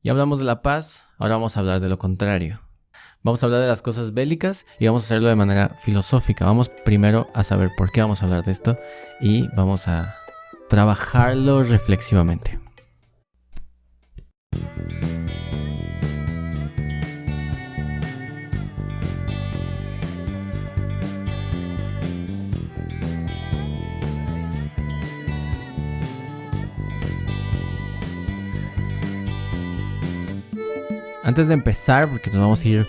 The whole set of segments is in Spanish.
Ya hablamos de la paz, ahora vamos a hablar de lo contrario. Vamos a hablar de las cosas bélicas y vamos a hacerlo de manera filosófica. Vamos primero a saber por qué vamos a hablar de esto y vamos a trabajarlo reflexivamente. Antes de empezar, porque nos vamos a ir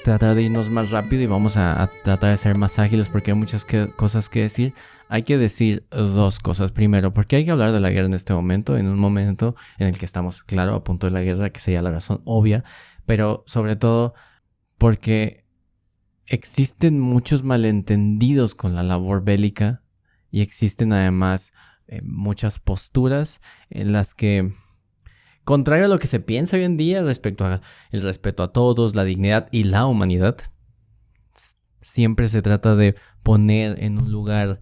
tratar de irnos más rápido y vamos a tratar de ser más ágiles porque hay muchas cosas que decir. Hay que decir dos cosas. Primero, porque hay que hablar de la guerra en este momento, en un momento en el que estamos, claro, a punto de la guerra, que sería la razón obvia, pero sobre todo porque existen muchos malentendidos con la labor bélica y existen además muchas posturas en las que, contrario a lo que se piensa hoy en día respecto a el respeto a todos, la dignidad y la humanidad, siempre se trata de poner en un lugar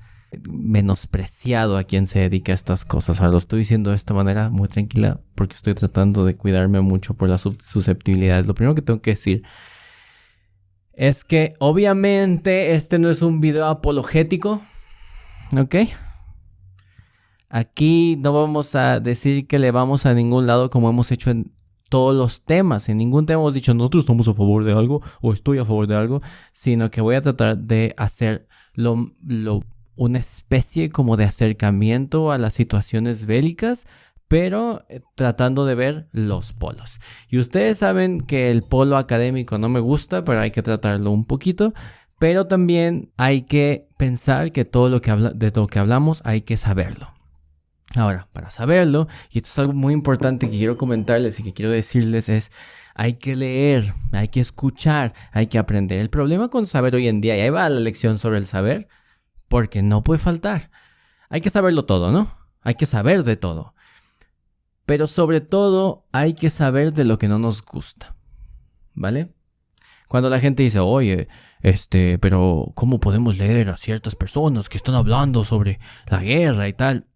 menospreciado a quien se dedica a estas cosas. Ahora lo estoy diciendo de esta manera muy tranquila porque estoy tratando de cuidarme mucho por las susceptibilidades. Lo primero que tengo que decir es que obviamente este no es un video apologético, ¿ok? Aquí no vamos a decir que le vamos a ningún lado como hemos hecho en todos los temas. En ningún tema hemos dicho nosotros estamos a favor de algo o estoy a favor de algo, sino que voy a tratar de hacer una especie como de acercamiento a las situaciones bélicas, pero tratando de ver los polos. Y ustedes saben que el polo académico no me gusta, pero hay que tratarlo un poquito. Pero también hay que pensar que todo lo que de todo lo que hablamos hay que saberlo. Ahora, para saberlo, y esto es algo muy importante que quiero comentarles y que quiero decirles es, hay que leer, hay que escuchar, hay que aprender. El problema con saber hoy en día, y ahí va la lección sobre el saber, porque no puede faltar. Hay que saberlo todo, ¿no? Hay que saber de todo. Pero sobre todo, hay que saber de lo que no nos gusta, ¿vale? Cuando la gente dice, oye, pero ¿cómo podemos leer a ciertas personas que están hablando sobre la guerra y tal?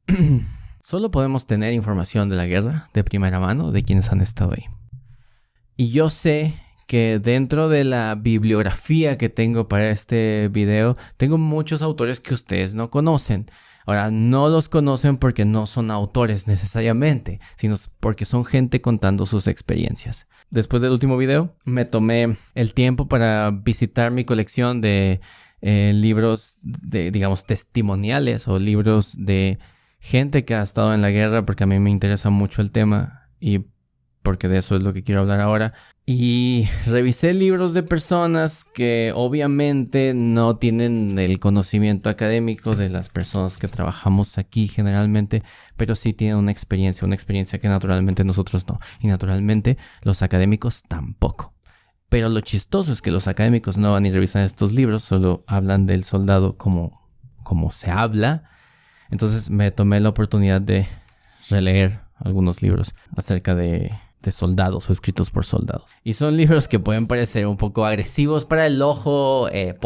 Solo podemos tener información de la guerra de primera mano de quienes han estado ahí. Y yo sé que dentro de la bibliografía que tengo para este video, tengo muchos autores que ustedes no conocen. Ahora, no los conocen porque no son autores necesariamente, sino porque son gente contando sus experiencias. Después del último video, me tomé el tiempo para visitar mi colección de libros de, digamos, testimoniales o libros de gente que ha estado en la guerra, porque a mí me interesa mucho el tema y porque de eso es lo que quiero hablar ahora. Y revisé libros de personas que obviamente no tienen el conocimiento académico de las personas que trabajamos aquí generalmente, pero sí tienen una experiencia que naturalmente nosotros no. Y naturalmente los académicos tampoco. Pero lo chistoso es que los académicos no van y revisan estos libros, solo hablan del soldado como se habla. Entonces me tomé la oportunidad de releer algunos libros acerca de soldados o escritos por soldados. Y son libros que pueden parecer un poco agresivos para el ojo el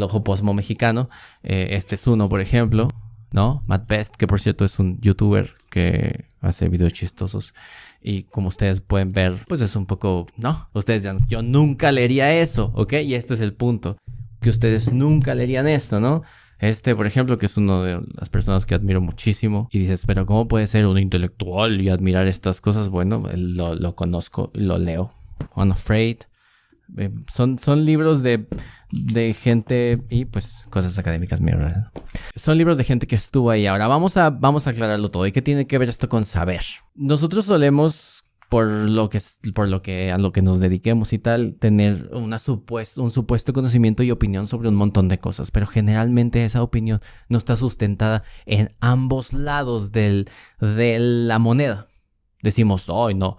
ojo posmo mexicano. Este es uno, por ejemplo, ¿no? Matt Best, que por cierto es un youtuber que hace videos chistosos. Y como ustedes pueden ver, pues es un poco, ¿no? Ustedes dirán, yo nunca leería eso, ¿ok? Y este es el punto, que ustedes nunca leerían esto, ¿no? Por ejemplo, que es una de las personas que admiro muchísimo. Y dices, pero ¿cómo puede ser un intelectual y admirar estas cosas? Bueno, lo conozco y lo leo. Unafraid. Son libros de gente y pues cosas académicas, mira. Son libros de gente que estuvo ahí. Ahora vamos a aclararlo todo. ¿Y qué tiene que ver esto con saber? Nosotros solemos, a lo que nos dediquemos y tal, tener un supuesto conocimiento y opinión sobre un montón de cosas, pero generalmente esa opinión no está sustentada en ambos lados de la moneda. Decimos, no,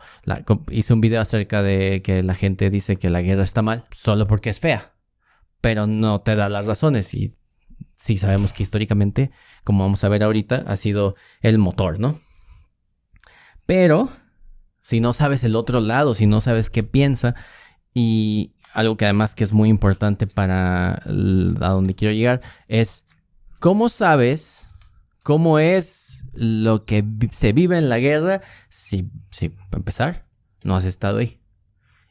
hice un video acerca de que la gente dice que la guerra está mal solo porque es fea, pero no te da las razones y sí sabemos que históricamente, como vamos a ver ahorita, ha sido el motor, ¿no? Pero si no sabes el otro lado, si no sabes qué piensa, y algo que además que es muy importante para a donde quiero llegar, es ¿cómo sabes cómo es lo que se vive en la guerra, si, para empezar, no has estado ahí.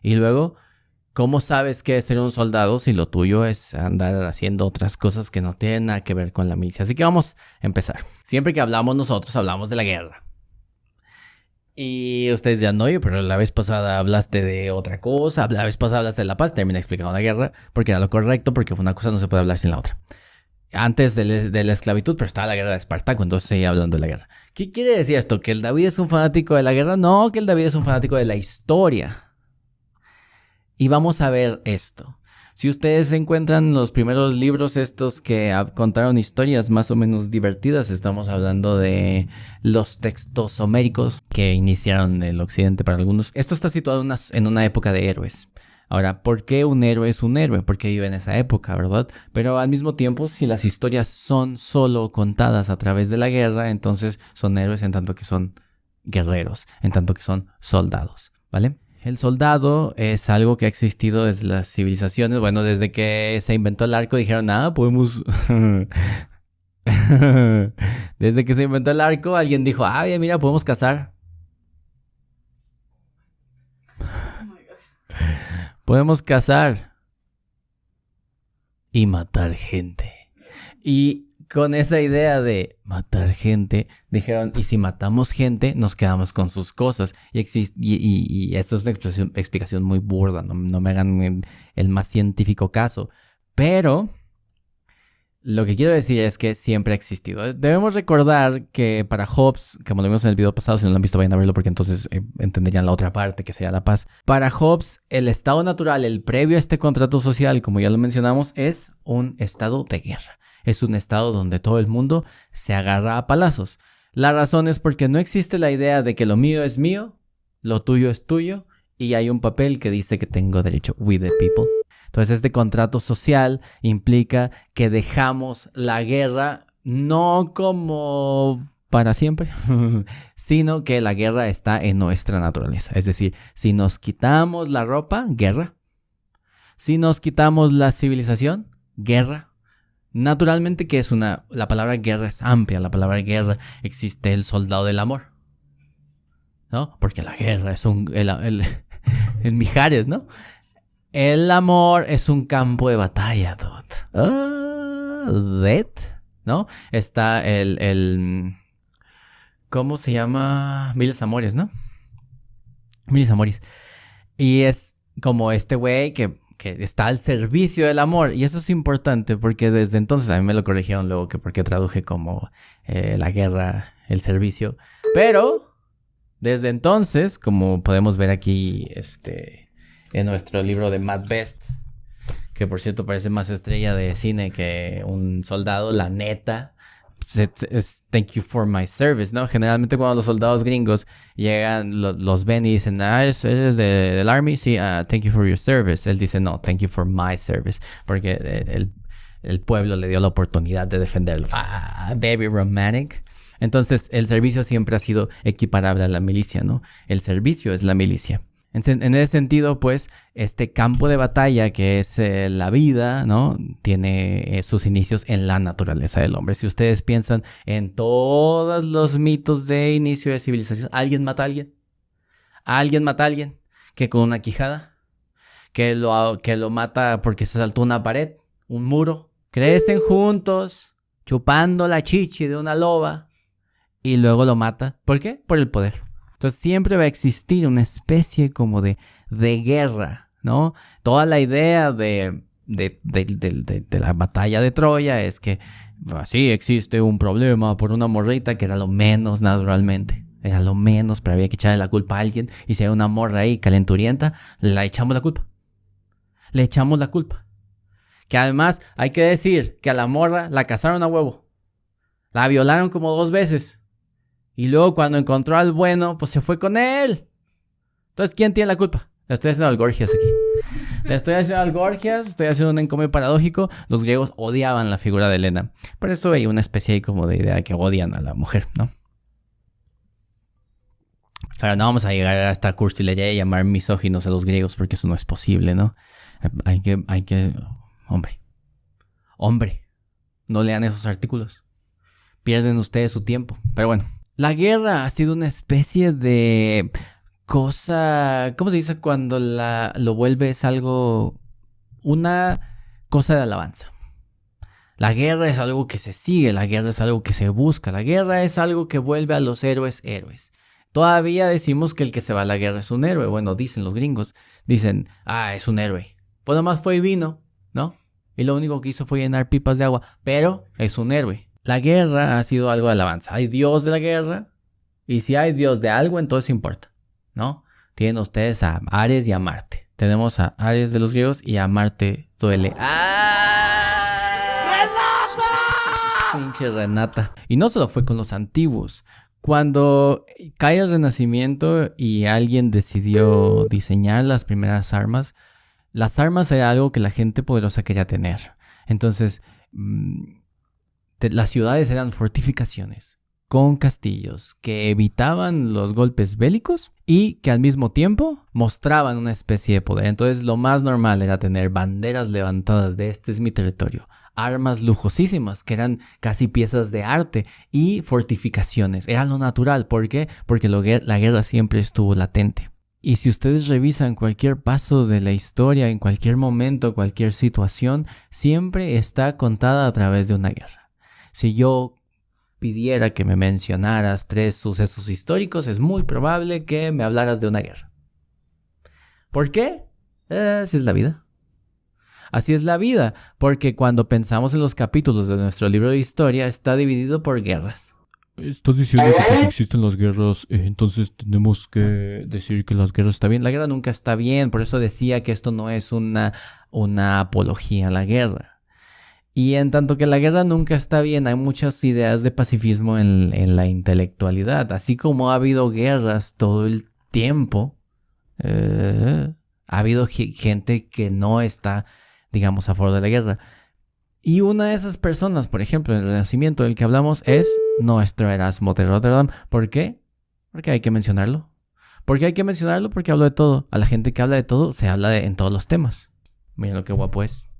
Y luego, ¿cómo sabes qué es ser un soldado si lo tuyo es andar haciendo otras cosas que no tienen nada que ver con la milicia? Así que vamos a empezar. Siempre que hablamos nosotros, hablamos de la guerra. Y ustedes dirán, no, pero la vez pasada hablaste de otra cosa, la vez pasada hablaste de la paz, termina explicando la guerra, porque era lo correcto, porque una cosa no se puede hablar sin la otra. Antes de la esclavitud, pero estaba la guerra de Espartaco, entonces seguía hablando de la guerra. ¿Qué quiere decir esto? ¿Que el David es un fanático de la guerra? No, que el David es un fanático de la historia. Y vamos a ver esto. Si ustedes encuentran los primeros libros estos que contaron historias más o menos divertidas, estamos hablando de los textos homéricos que iniciaron el occidente para algunos. Esto está situado en una época de héroes. Ahora, ¿por qué un héroe es un héroe? Porque vive en esa época, ¿verdad? Pero al mismo tiempo, si las historias son solo contadas a través de la guerra, entonces son héroes en tanto que son guerreros, en tanto que son soldados, ¿vale? El soldado es algo que ha existido desde las civilizaciones. Bueno, desde que se inventó el arco dijeron, podemos... Desde que se inventó el arco, alguien dijo, mira, podemos cazar. Podemos cazar y matar gente. Y con esa idea de matar gente, dijeron, y si matamos gente, nos quedamos con sus cosas. Y esto es una explicación muy burda, no me hagan el más científico caso. Pero lo que quiero decir es que siempre ha existido. Debemos recordar que para Hobbes, como lo vimos en el video pasado, si no lo han visto vayan a verlo porque entonces entenderían la otra parte que sería la paz. Para Hobbes, el estado natural, el previo a este contrato social, como ya lo mencionamos, es un estado de guerra. Es un estado donde todo el mundo se agarra a palazos. La razón es porque no existe la idea de que lo mío es mío, lo tuyo es tuyo, y hay un papel que dice que tengo derecho, we the people. Entonces este contrato social implica que dejamos la guerra no como para siempre, sino que la guerra está en nuestra naturaleza. Es decir, si nos quitamos la ropa, guerra. Si nos quitamos la civilización, guerra. Naturalmente que la palabra guerra es amplia, la palabra guerra existe el soldado del amor, ¿no? Porque la guerra es el Mijares, ¿no? El amor es un campo de batalla, ¿no? Está ¿cómo se llama? Miles Amores, ¿no? Miles Amores. Y es como este güey que está al servicio del amor. Y eso es importante porque desde entonces, a mí me lo corrigieron luego que porque traduje como la guerra, el servicio. Pero desde entonces, como podemos ver aquí en nuestro libro de Matt Best, que por cierto parece más estrella de cine que un soldado, la neta, es thank you for my service, ¿no? Generalmente cuando los soldados gringos llegan, los ven y dicen, ¿eres del army? Sí, thank you for your service. Él dice, no, thank you for my service, porque el pueblo le dio la oportunidad de defenderlo. Very romantic. Entonces, el servicio siempre ha sido equiparable a la milicia, ¿no? El servicio es la milicia. En ese sentido, pues, este campo de batalla que es la vida, ¿no? Tiene sus inicios en la naturaleza del hombre. Si ustedes piensan en todos los mitos de inicio de civilización, ¿alguien mata a alguien? ¿Alguien mata a alguien? ¿Que con una quijada? ¿Que lo mata porque se saltó una pared? ¿Un muro? Crecen juntos, chupando la chichi de una loba, y luego lo mata. ¿Por qué? Por el poder. Entonces siempre va a existir una especie como de guerra, ¿no? Toda la idea de la batalla de Troya es que sí existe un problema por una morrita que era lo menos naturalmente. Era lo menos, pero había que echarle la culpa a alguien. Y si hay una morra ahí calenturienta, le echamos la culpa. Le echamos la culpa. Que además hay que decir que a la morra la cazaron a huevo. La violaron como 2 veces. Y luego cuando encontró al bueno, pues se fue con él. Entonces, ¿quién tiene la culpa? Le estoy haciendo algorgias aquí. Estoy haciendo un encomio paradójico. Los griegos odiaban la figura de Helena. Por eso hay una especie ahí como de idea de que odian a la mujer, ¿no? Ahora no vamos a llegar a esta cursilería y llamar misóginos a los griegos porque eso no es posible, ¿no? Hay que... Hombre. No lean esos artículos. pierden ustedes su tiempo. Pero bueno, la guerra ha sido una especie de cosa, ¿cómo se dice cuando lo vuelves algo, una cosa de alabanza? La guerra es algo que se sigue, la guerra es algo que se busca, la guerra es algo que vuelve a los héroes héroes. Todavía decimos que el que se va a la guerra es un héroe. Bueno, dicen los gringos, dicen, es un héroe. Pues nomás fue y vino, ¿no? Y lo único que hizo fue llenar pipas de agua, pero es un héroe. La guerra ha sido algo de alabanza. Hay Dios de la guerra, y si hay Dios de algo, entonces importa, ¿no? Tienen ustedes a Ares y a Marte. Tenemos a Ares de los griegos y a Marte duele. Pinche Renata. Y no solo fue con los antiguos. Cuando cae el Renacimiento y alguien decidió diseñar las primeras armas era algo que la gente poderosa quería tener. Entonces, las ciudades eran fortificaciones con castillos que evitaban los golpes bélicos y que al mismo tiempo mostraban una especie de poder. Entonces, lo más normal era tener banderas levantadas de este es mi territorio. Armas lujosísimas que eran casi piezas de arte y fortificaciones. Era lo natural. ¿Por qué? Porque la guerra siempre estuvo latente. Y si ustedes revisan cualquier paso de la historia, en cualquier momento, cualquier situación, siempre está contada a través de una guerra. Si yo pidiera que me mencionaras 3 sucesos históricos, es muy probable que me hablaras de una guerra. ¿Por qué? Así es la vida. Así es la vida, porque cuando pensamos en los capítulos de nuestro libro de historia, está dividido por guerras. ¿Estás diciendo que porque existen las guerras, entonces tenemos que decir que las guerras está bien? La guerra nunca está bien, por eso decía que esto no es una apología a la guerra. Y en tanto que la guerra nunca está bien, hay muchas ideas de pacifismo en la intelectualidad. Así como ha habido guerras todo el tiempo, ha habido gente que no está, digamos, a favor de la guerra. Y una de esas personas, por ejemplo, en el Renacimiento del que hablamos, es nuestro Erasmo de Rotterdam. ¿Por qué? Porque hay que mencionarlo. ¿Por qué hay que mencionarlo? Porque hablo de todo. A la gente que habla de todo, se habla en todos los temas. Miren lo que guapo es.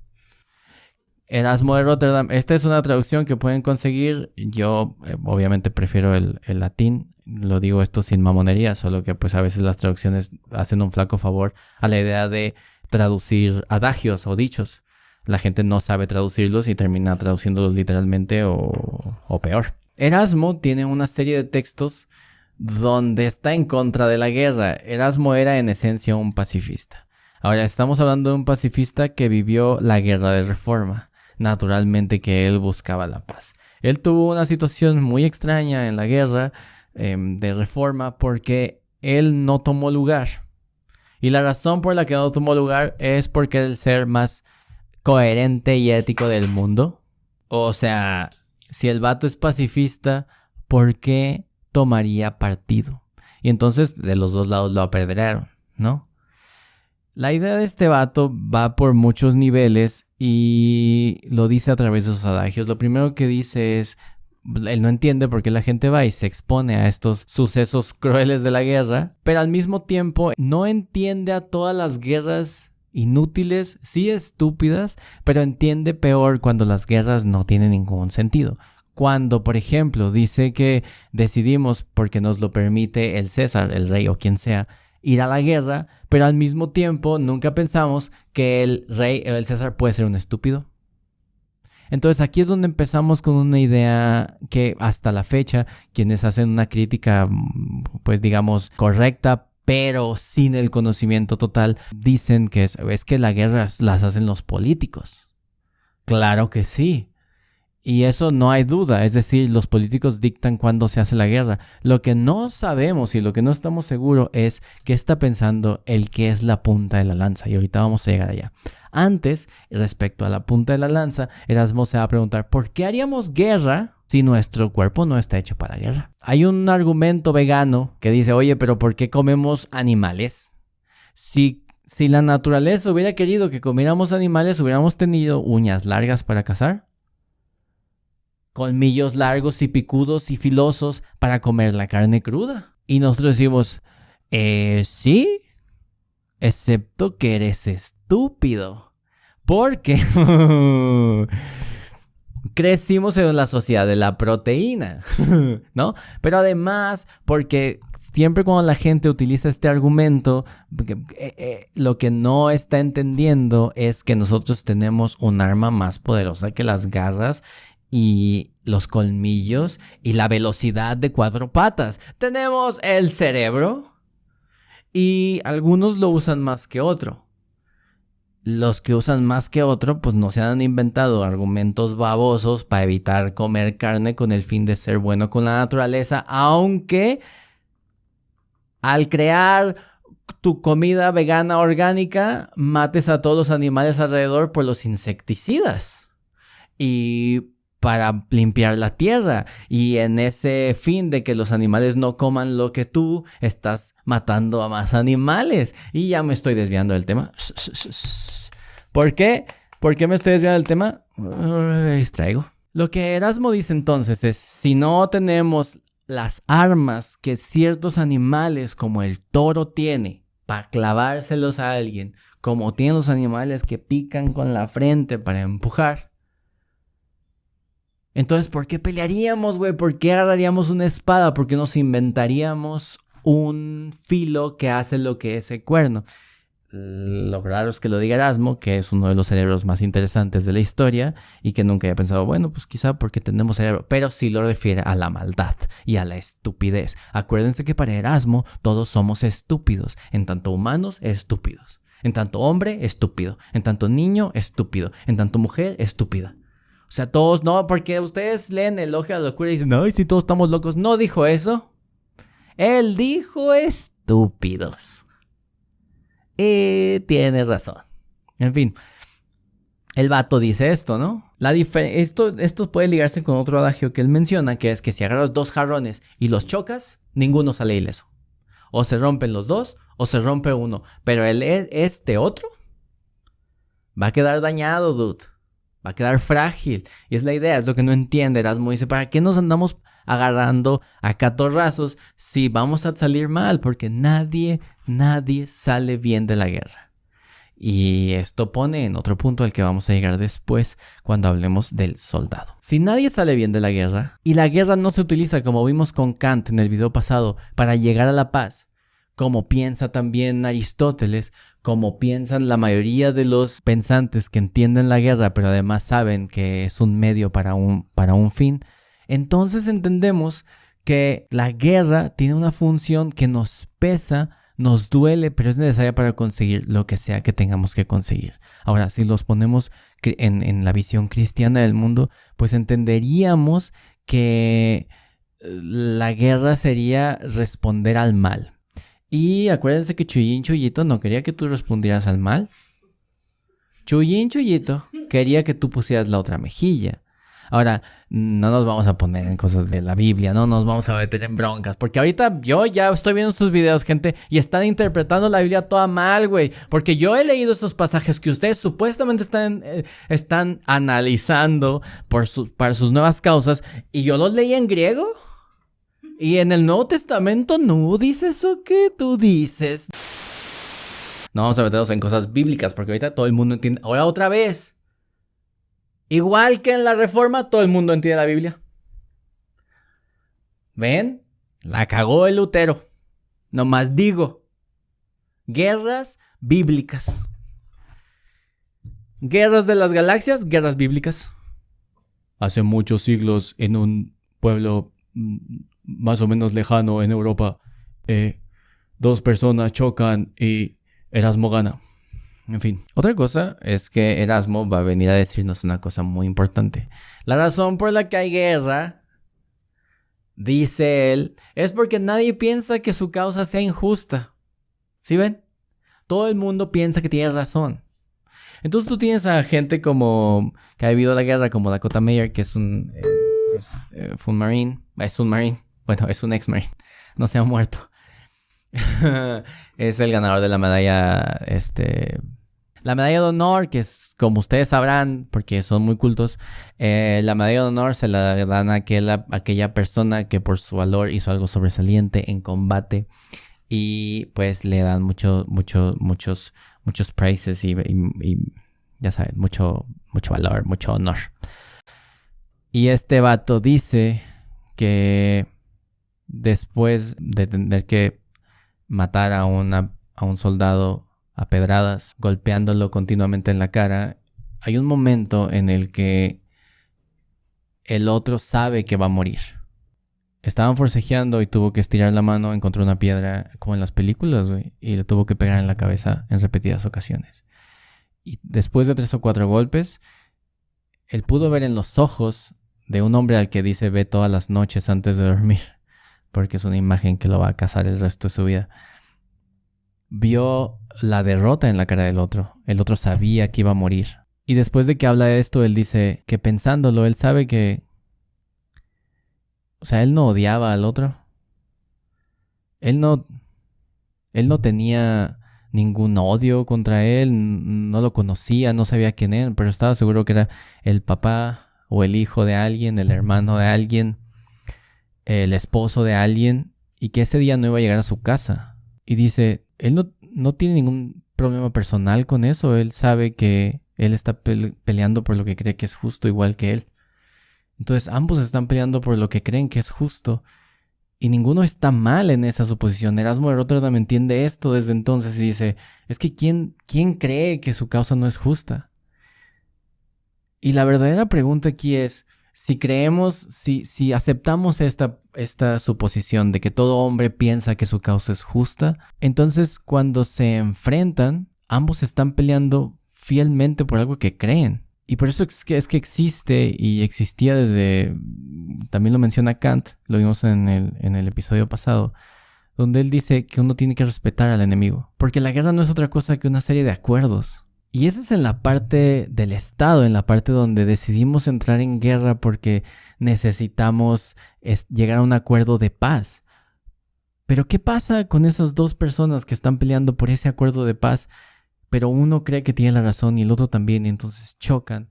Erasmo de Rotterdam. Esta es una traducción que pueden conseguir. Yo, obviamente, prefiero el latín. Lo digo esto sin mamonería, solo que pues a veces las traducciones hacen un flaco favor a la idea de traducir adagios o dichos. La gente no sabe traducirlos y termina traduciéndolos literalmente o peor. Erasmo tiene una serie de textos donde está en contra de la guerra. Erasmo era en esencia un pacifista. Ahora estamos hablando de un pacifista que vivió la guerra de Reforma. Naturalmente que él buscaba la paz. Él tuvo una situación muy extraña en la guerra de Reforma porque él no tomó lugar. Y la razón por la que no tomó lugar es porque era el ser más coherente y ético del mundo. O sea, si el vato es pacifista, ¿por qué tomaría partido? Y entonces de los dos lados lo apedrearon, ¿no? La idea de este vato va por muchos niveles y lo dice a través de sus adagios. Lo primero que dice es, él no entiende por qué la gente va y se expone a estos sucesos crueles de la guerra, pero al mismo tiempo no entiende a todas las guerras inútiles, sí estúpidas, pero entiende peor cuando las guerras no tienen ningún sentido. Cuando, por ejemplo, dice que decidimos, porque nos lo permite el César, el rey o quien sea, ir a la guerra, pero al mismo tiempo nunca pensamos que el rey o el César puede ser un estúpido. Entonces aquí es donde empezamos con una idea que hasta la fecha quienes hacen una crítica, pues digamos, correcta, pero sin el conocimiento total, dicen que es que las guerras las hacen los políticos. Claro que sí. Y eso no hay duda, es decir, los políticos dictan cuándo se hace la guerra. Lo que no sabemos y lo que no estamos seguros es qué está pensando el que es la punta de la lanza. Y ahorita vamos a llegar allá. Antes, respecto a la punta de la lanza, Erasmo se va a preguntar, ¿por qué haríamos guerra si nuestro cuerpo no está hecho para la guerra? Hay un argumento vegano que dice, oye, pero ¿por qué comemos animales? Si la naturaleza hubiera querido que comiéramos animales, hubiéramos tenido uñas largas para cazar, colmillos largos y picudos y filosos para comer la carne cruda. Y nosotros decimos, sí, excepto que eres estúpido. Porque crecimos en la sociedad de la proteína, ¿no? Pero además, porque siempre cuando la gente utiliza este argumento, lo que no está entendiendo es que nosotros tenemos un arma más poderosa que las garras y los colmillos y la velocidad de 4 patas. Tenemos el cerebro y algunos lo usan más que otro. Los que usan más que otro, pues no se han inventado argumentos babosos para evitar comer carne con el fin de ser bueno con la naturaleza, aunque al crear tu comida vegana orgánica, mates a todos los animales alrededor por los insecticidas. Y para limpiar la tierra. Y en ese fin de que los animales no coman lo que tú, estás matando a más animales. Y ya me estoy desviando del tema. ¿Por qué? ¿Por qué me estoy desviando del tema? Distraigo. Lo que Erasmo dice entonces es, si no tenemos las armas que ciertos animales como el toro tiene para clavárselos a alguien, como tienen los animales que pican con la frente para empujar, entonces, ¿por qué pelearíamos, güey? ¿Por qué agarraríamos una espada? ¿Por qué nos inventaríamos un filo que hace lo que ese cuerno? Lo raro es que lo diga Erasmo, que es uno de los cerebros más interesantes de la historia y que nunca había pensado, bueno, pues quizá porque tenemos cerebro, pero sí lo refiere a la maldad y a la estupidez. Acuérdense que para Erasmo todos somos estúpidos, en tanto humanos, estúpidos. En tanto hombre, estúpido. En tanto niño, estúpido. En tanto mujer, estúpida. O sea, todos, no, porque ustedes leen Elogio a la Locura y dicen, ay, si todos estamos locos. No dijo eso. Él dijo estúpidos. Y tiene razón. En fin, el vato dice esto, ¿no? Esto puede ligarse con otro adagio que él menciona, que es que si agarras 2 jarrones y los chocas, ninguno sale ileso. O se rompen los 2 o se rompe uno. Pero este otro va a quedar dañado, dude. Va a quedar frágil. Y es la idea, es lo que no entiende Erasmo. Dice, ¿para qué nos andamos agarrando a catorrazos si vamos a salir mal? Porque nadie sale bien de la guerra. Y esto pone en otro punto al que vamos a llegar después cuando hablemos del soldado. Si nadie sale bien de la guerra, y la guerra no se utiliza, como vimos con Kant en el video pasado, para llegar a la paz, como piensa también Aristóteles, como piensan la mayoría de los pensantes que entienden la guerra, pero además saben que es un medio para un fin, entonces entendemos que la guerra tiene una función que nos pesa, nos duele, pero es necesaria para conseguir lo que sea que tengamos que conseguir. Ahora, si los ponemos en la visión cristiana del mundo, pues entenderíamos que la guerra sería responder al mal. Y acuérdense que Chuyín Chuyito no quería que tú respondieras al mal. Chuyín Chuyito quería que tú pusieras la otra mejilla. Ahora, no nos vamos a poner en cosas de la Biblia, no nos vamos a meter en broncas. Porque ahorita yo ya estoy viendo sus videos, gente, y están interpretando la Biblia toda mal, güey. Porque yo he leído esos pasajes que ustedes supuestamente están analizando para sus nuevas causas, y yo los leí en griego. Y en el Nuevo Testamento no dice eso que tú dices. No vamos a meternos en cosas bíblicas porque ahorita todo el mundo entiende. Ahora otra vez. Igual que en la Reforma, todo el mundo entiende la Biblia. ¿Ven? La cagó el Lutero. Nomás digo. Guerras bíblicas. Guerras de las galaxias, guerras bíblicas. Hace muchos siglos en un pueblo más o menos lejano en Europa, 2 personas chocan y Erasmo gana. En fin. Otra cosa es que Erasmo va a venir a decirnos una cosa muy importante. La razón por la que hay guerra, dice él, es porque nadie piensa que su causa sea injusta. ¿Sí ven? Todo el mundo piensa que tiene razón. Entonces tú tienes a gente como que ha vivido la guerra, como Dakota Meyer, que es un marine. Es un marine. Bueno, es un ex-marine. No se ha muerto. Es el ganador de la medalla, la medalla de honor, que es, como ustedes sabrán, porque son muy cultos, la medalla de honor se la dan a aquella persona que por su valor hizo algo sobresaliente en combate. Y pues le dan muchos prizes y ya saben, mucho valor, mucho honor. Y este vato dice que después de tener que matar a un soldado a pedradas, golpeándolo continuamente en la cara, hay un momento en el que el otro sabe que va a morir. Estaban forcejeando y tuvo que estirar la mano, encontró una piedra como en las películas, güey, y le tuvo que pegar en la cabeza en repetidas ocasiones. Y después de 3 o 4 golpes, él pudo ver en los ojos de un hombre al que dice ve todas las noches antes de dormir, porque es una imagen que lo va a cazar el resto de su vida. Vio la derrota en la cara del otro. El otro sabía que iba a morir. Y después de que habla de esto, él dice que pensándolo, él sabe que... O sea, él no odiaba al otro. Él no tenía ningún odio contra él. No lo conocía, no sabía quién era, pero estaba seguro que era el papá o el hijo de alguien, el hermano de alguien, el esposo de alguien, y que ese día no iba a llegar a su casa. Y dice, él no tiene ningún problema personal con eso. Él sabe que él está peleando por lo que cree que es justo, igual que él. Entonces ambos están peleando por lo que creen que es justo. Y ninguno está mal en esa suposición. Erasmo de Rotterdam entiende esto desde entonces y dice, es que ¿quién cree que su causa no es justa? Y la verdadera pregunta aquí es, si creemos, si aceptamos esta suposición de que todo hombre piensa que su causa es justa, entonces cuando se enfrentan, ambos están peleando fielmente por algo que creen. Y por eso es que existe y existía desde, también lo menciona Kant, lo vimos en el episodio pasado, donde él dice que uno tiene que respetar al enemigo, porque la guerra no es otra cosa que una serie de acuerdos. Y esa es en la parte del Estado, en la parte donde decidimos entrar en guerra porque necesitamos llegar a un acuerdo de paz. Pero ¿qué pasa con esas dos personas que están peleando por ese acuerdo de paz? Pero uno cree que tiene la razón y el otro también, y entonces chocan.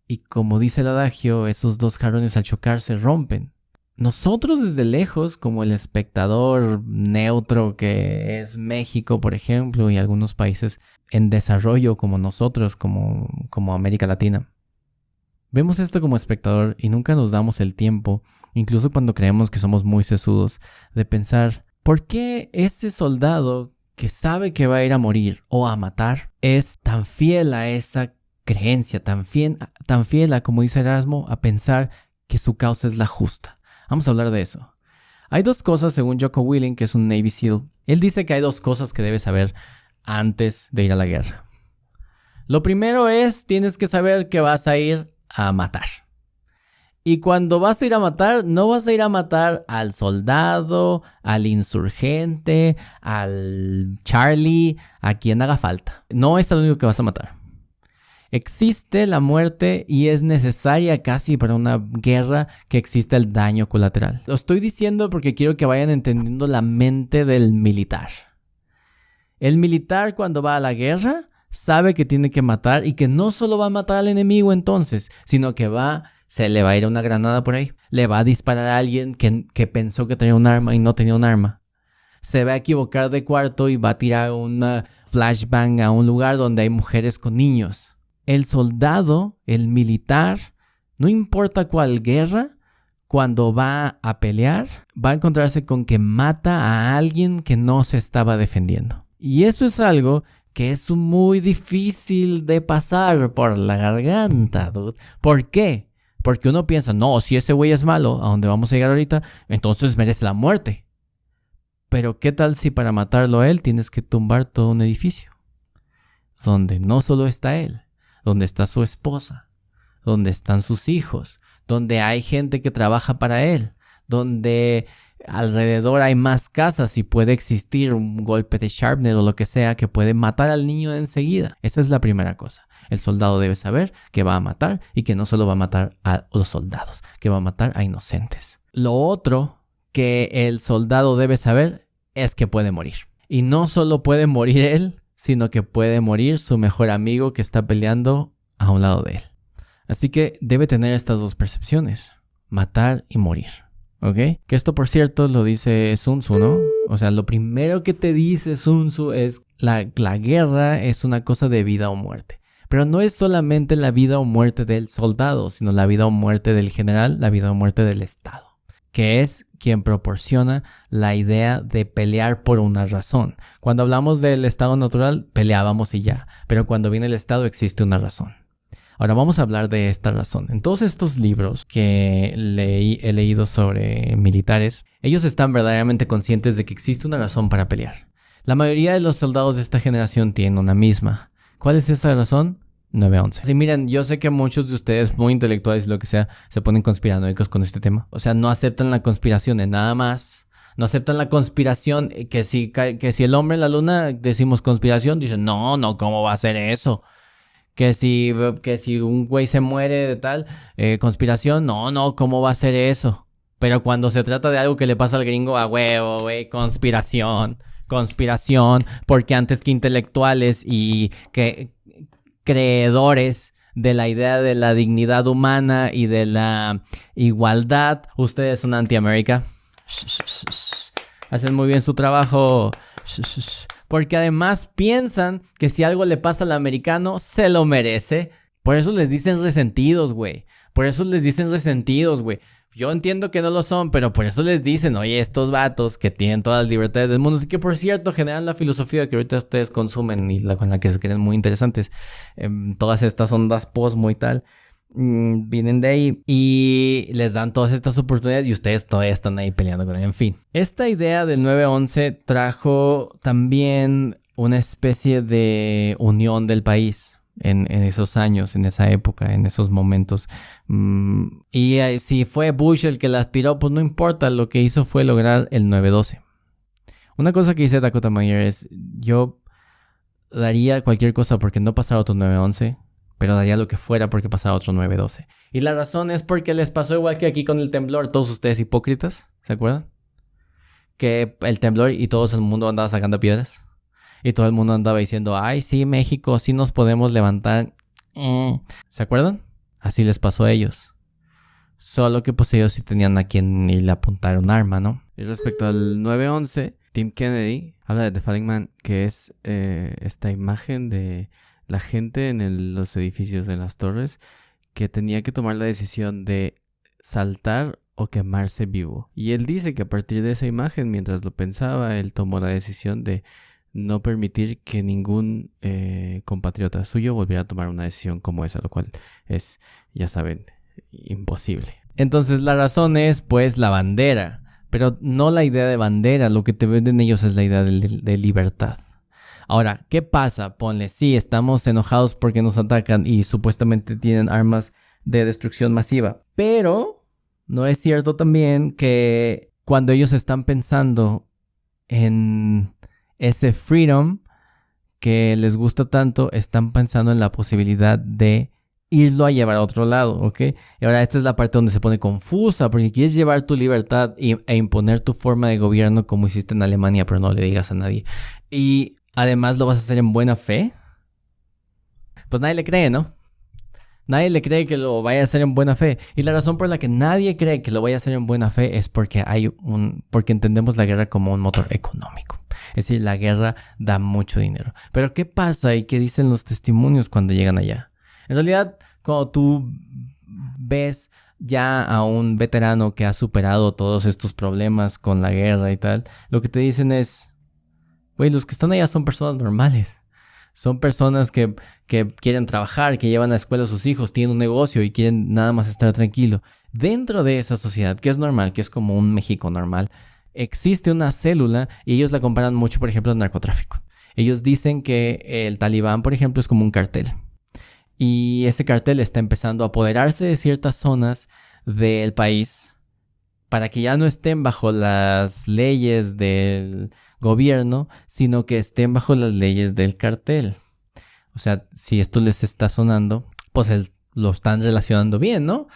Y como dice el adagio, esos dos jarrones al chocar se rompen. Nosotros desde lejos, como el espectador neutro que es México, por ejemplo, y algunos países en desarrollo como nosotros, como América Latina, vemos esto como espectador y nunca nos damos el tiempo, incluso cuando creemos que somos muy sesudos, de pensar, ¿por qué ese soldado que sabe que va a ir a morir o a matar es tan fiel a esa creencia, tan fiel a, como dice Erasmo, a pensar que su causa es la justa? Vamos a hablar de eso. Hay dos cosas, según Jocko Willink, que es un Navy SEAL. Él dice que hay dos cosas que debes saber antes de ir a la guerra. Lo primero es, tienes que saber que vas a ir a matar. Y cuando vas a ir a matar, no vas a ir a matar al soldado, al insurgente, al Charlie, a quien haga falta. No es el único que vas a matar. Existe la muerte y es necesaria casi para una guerra que exista el daño colateral. Lo estoy diciendo porque quiero que vayan entendiendo la mente del militar. El militar cuando va a la guerra sabe que tiene que matar y que no solo va a matar al enemigo entonces, sino que se le va a ir una granada por ahí. Le va a disparar a alguien que pensó que tenía un arma y no tenía un arma. Se va a equivocar de cuarto y va a tirar una flashbang a un lugar donde hay mujeres con niños. El soldado, el militar, no importa cuál guerra, cuando va a pelear, va a encontrarse con que mata a alguien que no se estaba defendiendo. Y eso es algo que es muy difícil de pasar por la garganta, dude. ¿Por qué? Porque uno piensa, no, si ese güey es malo, a donde vamos a llegar ahorita, entonces merece la muerte. Pero ¿qué tal si para matarlo a él tienes que tumbar todo un edificio? Donde no solo está él, donde está su esposa, donde están sus hijos, donde hay gente que trabaja para él, donde alrededor hay más casas y puede existir un golpe de sharpness o lo que sea que puede matar al niño enseguida. Esa es la primera cosa. El soldado debe saber que va a matar y que no solo va a matar a los soldados, que va a matar a inocentes. Lo otro que el soldado debe saber es que puede morir. Y no solo puede morir él, sino que puede morir su mejor amigo que está peleando a un lado de él. Así que debe tener estas dos percepciones, matar y morir, ¿ok? Que esto, por cierto, lo dice Sun Tzu, ¿no? O sea, lo primero que te dice Sun Tzu es la guerra es una cosa de vida o muerte. Pero no es solamente la vida o muerte del soldado, sino la vida o muerte del general, la vida o muerte del Estado, que es quien proporciona la idea de pelear por una razón. Cuando hablamos del estado natural, peleábamos y ya. Pero cuando viene el Estado existe una razón. Ahora vamos a hablar de esta razón. En todos estos libros que he leído sobre militares, ellos están verdaderamente conscientes de que existe una razón para pelear. La mayoría de los soldados de esta generación tienen una misma. ¿Cuál es esa razón? 9/11. Sí, miren, yo sé que muchos de ustedes, muy intelectuales y lo que sea, se ponen conspiranoicos con este tema. O sea, no aceptan la conspiración en nada más. No aceptan la conspiración, que si el hombre en la luna decimos conspiración, dicen, no, ¿cómo va a ser eso? Que si un güey se muere de tal, conspiración, no, ¿cómo va a ser eso? Pero cuando se trata de algo que le pasa al gringo, a huevo, güey, conspiración, porque antes que intelectuales y que creedores de la idea de la dignidad humana y de la igualdad, ustedes son anti-América. Hacen muy bien su trabajo. Porque además piensan que si algo le pasa al americano, se lo merece. Por eso les dicen resentidos, güey. Yo entiendo que no lo son, pero por eso les dicen, oye, estos vatos que tienen todas las libertades del mundo, y que por cierto generan la filosofía que ahorita ustedes consumen y con la que se creen muy interesantes, todas estas ondas posmo y tal, vienen de ahí y les dan todas estas oportunidades y ustedes todavía están ahí peleando con él. En fin, esta idea del 9/11 trajo también una especie de unión del país. En esos años, en esa época, en esos momentos. Y si fue Bush el que las tiró, pues no importa. Lo que hizo fue lograr el 9/12. Una cosa que dice Dakota Meyer es, yo daría cualquier cosa porque no pasara otro 9/11, pero daría lo que fuera porque pasara otro 9/12. Y la razón es porque les pasó igual que aquí con el temblor. Todos ustedes hipócritas, ¿se acuerdan? Que el temblor y todo el mundo andaba sacando piedras. Y todo el mundo andaba diciendo, ay, sí, México, sí nos podemos levantar. ¿Se acuerdan? Así les pasó a ellos. Solo que pues ellos sí tenían a quien irle a apuntar un arma, ¿no? Y respecto al 9/11, Tim Kennedy habla de The Falling Man, que es esta imagen de la gente en los edificios de las torres que tenía que tomar la decisión de saltar o quemarse vivo. Y él dice que a partir de esa imagen, mientras lo pensaba, él tomó la decisión de no permitir que ningún compatriota suyo volviera a tomar una decisión como esa, lo cual es, ya saben, imposible. Entonces la razón es pues la bandera, pero no la idea de bandera, lo que te venden ellos es la idea de libertad. Ahora, ¿qué pasa? Ponle, sí, estamos enojados porque nos atacan y supuestamente tienen armas de destrucción masiva, pero no es cierto también que cuando ellos están pensando en ese freedom que les gusta tanto, están pensando en la posibilidad de irlo a llevar a otro lado, ¿ok? Y ahora esta es la parte donde se pone confusa, porque quieres llevar tu libertad e imponer tu forma de gobierno como hiciste en Alemania, pero no le digas a nadie. Y además lo vas a hacer en buena fe. Pues nadie le cree, ¿no? Nadie le cree que lo vaya a hacer en buena fe. Y la razón por la que nadie cree que lo vaya a hacer en buena fe es porque porque entendemos la guerra como un motor económico. Es decir, la guerra da mucho dinero. Pero ¿qué pasa y qué dicen los testimonios cuando llegan allá? En realidad, cuando tú ves ya a un veterano que ha superado todos estos problemas con la guerra y tal, lo que te dicen es, güey, los que están allá son personas normales. Son personas que quieren trabajar, que llevan a la escuela a sus hijos, tienen un negocio y quieren nada más estar tranquilo. Dentro de esa sociedad, que es normal, que es como un México normal, existe una célula y ellos la comparan mucho, por ejemplo, al narcotráfico. Ellos dicen que el Talibán, por ejemplo, es como un cartel. Y ese cartel está empezando a apoderarse de ciertas zonas del país para que ya no estén bajo las leyes del gobierno, sino que estén bajo las leyes del cartel. O sea, si esto les está sonando, pues lo están relacionando bien, ¿no?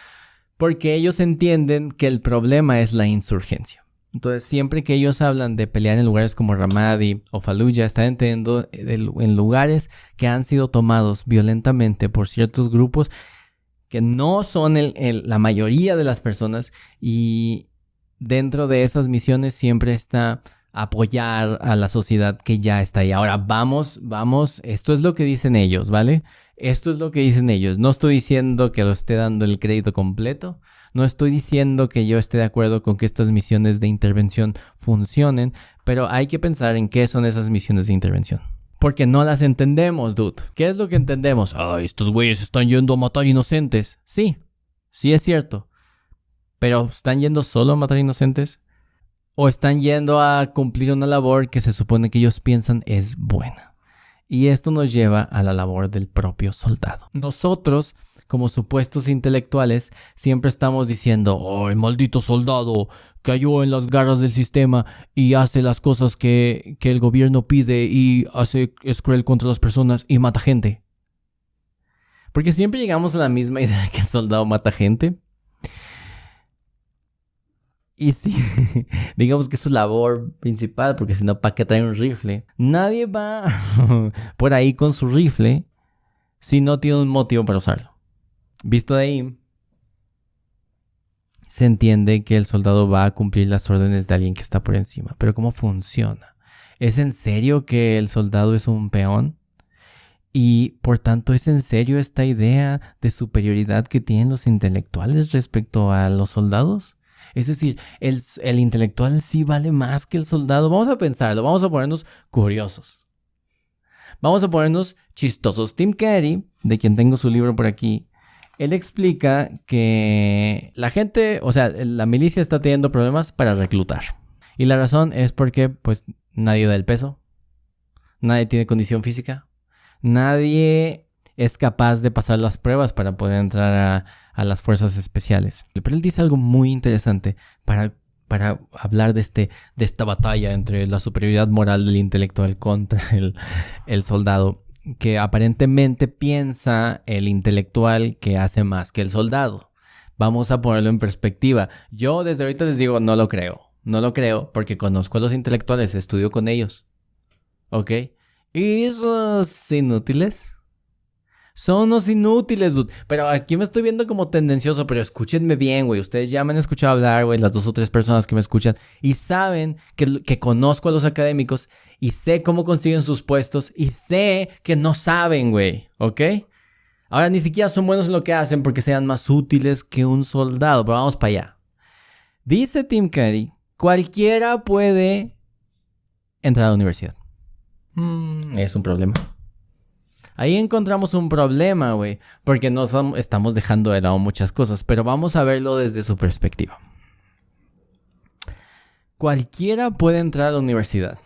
Porque ellos entienden que el problema es la insurgencia. Entonces, siempre que ellos hablan de pelear en lugares como Ramadi o Fallujah, están entendiendo en lugares que han sido tomados violentamente por ciertos grupos que no son la mayoría de las personas, y dentro de esas misiones siempre está apoyar a la sociedad que ya está ahí. Ahora, vamos, esto es lo que dicen ellos, ¿vale? Esto es lo que dicen ellos. No estoy diciendo que lo esté dando el crédito completo. No estoy diciendo que yo esté de acuerdo con que estas misiones de intervención funcionen, pero hay que pensar en qué son esas misiones de intervención. Porque no las entendemos, dude. ¿Qué es lo que entendemos? Estos güeyes están yendo a matar inocentes. Sí es cierto. Pero ¿están yendo solo a matar inocentes? ¿O están yendo a cumplir una labor que se supone que ellos piensan es buena? Y esto nos lleva a la labor del propio soldado. Nosotros, como supuestos intelectuales, siempre estamos diciendo, el maldito soldado cayó en las garras del sistema y hace las cosas que el gobierno pide y es cruel contra las personas y mata gente. Porque siempre llegamos a la misma idea que el soldado mata gente. Y sí, digamos que es su labor principal, porque si no, ¿para qué trae un rifle? Nadie va por ahí con su rifle si no tiene un motivo para usarlo. Visto de ahí, se entiende que el soldado va a cumplir las órdenes de alguien que está por encima. Pero ¿cómo funciona? ¿Es en serio que el soldado es un peón? Y por tanto, ¿es en serio esta idea de superioridad que tienen los intelectuales respecto a los soldados? Es decir, el intelectual sí vale más que el soldado. Vamos a pensarlo, vamos a ponernos curiosos. Vamos a ponernos chistosos. Tim Carey, de quien tengo su libro por aquí, él explica que la gente, o sea, la milicia está teniendo problemas para reclutar. Y la razón es porque, pues, nadie da el peso. Nadie tiene condición física. Nadie es capaz de pasar las pruebas para poder entrar a las fuerzas especiales. Pero él dice algo muy interesante para hablar de esta batalla entre la superioridad moral del intelectual contra el soldado, que aparentemente piensa el intelectual que hace más que el soldado. Vamos a ponerlo en perspectiva. Yo desde ahorita les digo, no lo creo. No lo creo porque conozco a los intelectuales, estudio con ellos. ¿Ok? ¿Y esos inútiles? Son unos inútiles, dude. Pero aquí me estoy viendo como tendencioso, pero escúchenme bien, güey. Ustedes ya me han escuchado hablar, güey, las 2 o 3 personas que me escuchan. Y saben que conozco a los académicos y sé cómo consiguen sus puestos y sé que no saben, güey. ¿Ok? Ahora ni siquiera son buenos en lo que hacen porque sean más útiles que un soldado. Pero vamos para allá. Dice Tim Carey, cualquiera puede entrar a la universidad. Es un problema. Ahí encontramos un problema, güey, porque estamos dejando de lado muchas cosas, pero vamos a verlo desde su perspectiva. Cualquiera puede entrar a la universidad,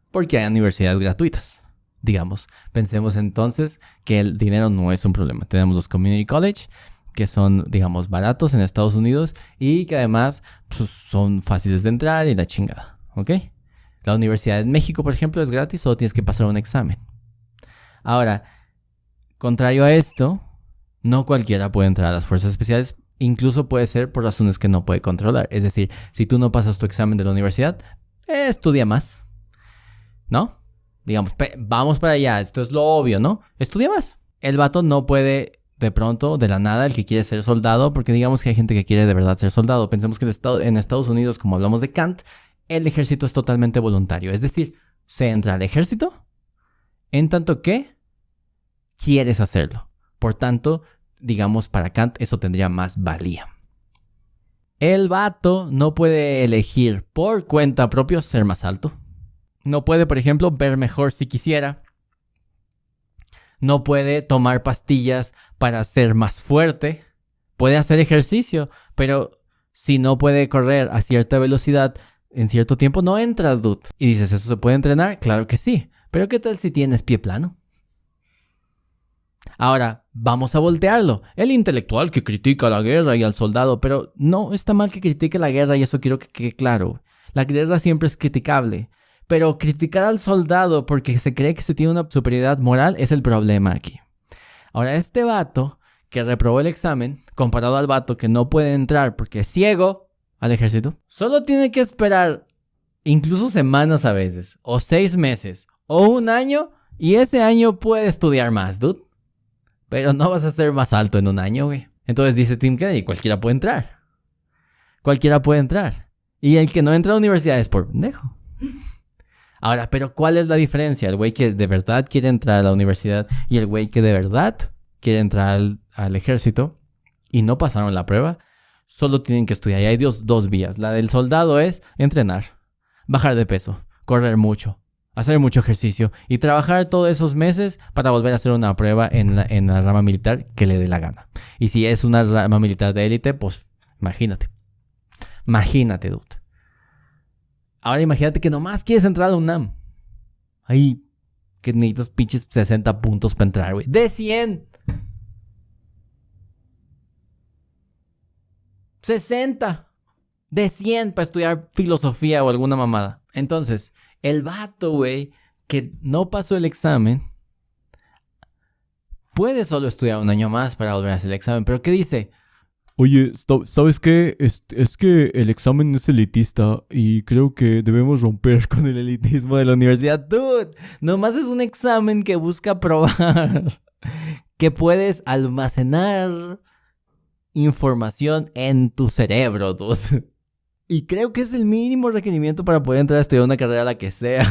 porque hay universidades gratuitas. Digamos, pensemos entonces que el dinero no es un problema. Tenemos los community college, que son, digamos, baratos en Estados Unidos y que además pues, son fáciles de entrar y la chingada, ¿ok? La Universidad de México, por ejemplo, es gratis, solo tienes que pasar un examen. Ahora, contrario a esto, no cualquiera puede entrar a las fuerzas especiales, incluso puede ser por razones que no puede controlar. Es decir, si tú no pasas tu examen de la universidad, estudia más, ¿no? Digamos, vamos para allá, esto es lo obvio, ¿no? Estudia más. El vato no puede, de pronto, de la nada, el que quiere ser soldado, porque digamos que hay gente que quiere de verdad ser soldado. Pensemos que en Estados Unidos, como hablamos de Kant, el ejército es totalmente voluntario. Es decir, se entra al ejército en tanto que quieres hacerlo. Por tanto, digamos, para Kant eso tendría más valía. El vato no puede elegir por cuenta propia ser más alto. No puede, por ejemplo, ver mejor si quisiera. No puede tomar pastillas para ser más fuerte. Puede hacer ejercicio, pero si no puede correr a cierta velocidad en cierto tiempo, no entras, dude. Y dices, ¿eso se puede entrenar? Claro que sí. Pero ¿qué tal si tienes pie plano? Ahora, vamos a voltearlo. El intelectual que critica la guerra y al soldado, pero no está mal que critique la guerra y eso quiero que quede claro. La guerra siempre es criticable. Pero criticar al soldado porque se cree que se tiene una superioridad moral es el problema aquí. Ahora, este vato que reprobó el examen, comparado al vato que no puede entrar porque es ciego al ejército, solo tiene que esperar incluso semanas a veces, o 6 meses, o 1 año, y ese año puede estudiar más, dude. Pero no vas a ser más alto en 1 año, güey. Entonces dice Tim Carey, cualquiera puede entrar. Cualquiera puede entrar. Y el que no entra a la universidad es por pendejo. Ahora, pero ¿cuál es la diferencia? El güey que de verdad quiere entrar a la universidad y el güey que de verdad quiere entrar al ejército y no pasaron la prueba, solo tienen que estudiar. Y hay dos vías. La del soldado es entrenar, bajar de peso, correr mucho, hacer mucho ejercicio y trabajar todos esos meses para volver a hacer una prueba en la rama militar que le dé la gana. Y si es una rama militar de élite, pues imagínate. Imagínate, dude. Ahora imagínate que nomás quieres entrar a la UNAM. Ahí, que necesitas pinches 60 puntos para entrar, güey. ¡De 100! 60 de 100 para estudiar filosofía o alguna mamada. Entonces, el vato, güey, que no pasó el examen, puede solo estudiar un año más para volver a hacer el examen. ¿Pero qué dice? Oye, ¿sabes qué? Es que el examen es elitista y creo que debemos romper con el elitismo De la universidad. Dude, nomás es un examen que busca probar que puedes almacenar información en tu cerebro, dude. Y creo que es el mínimo requerimiento para poder entrar a estudiar una carrera, la que sea.